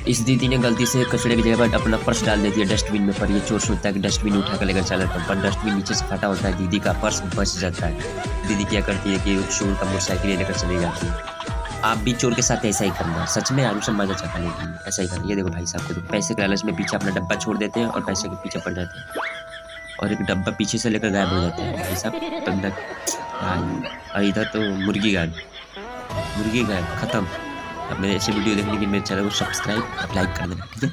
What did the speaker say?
इस दीदी ने गलती से कचड़े की जगह पर अपना पर्स डाल देती है डस्टबिन में, पर ये चोर सोचता है कि डस्टबिन उठा कर लेकर चला था, पर डस्टबिन नीचे से फटा होता है, दीदी का पर्स बच जाता है। दीदी क्या करती है कि चोर का मोटरसाइकिल लेकर चली जाती है। आप भी चोर के साथ ऐसा ही करना, सच में आलू सब मजा चखाने के लिए ऐसा ही करना। ये देखो भाई साहब को, तो पैसे के लालच में पीछे अपना डब्बा छोड़ देते हैं और पैसे के पीछे पड़ जाते हैं, और एक डब्बा पीछे से लेकर गायब हो जाता है भाई साहब बंदा। और इधर तो मुर्गी गायब, मुर्गी गायब, खत्म। अब मेरे ऐसे वीडियो देखने के लिए मेरे चैनल को सब्सक्राइब और लाइक कर देना, ठीक है।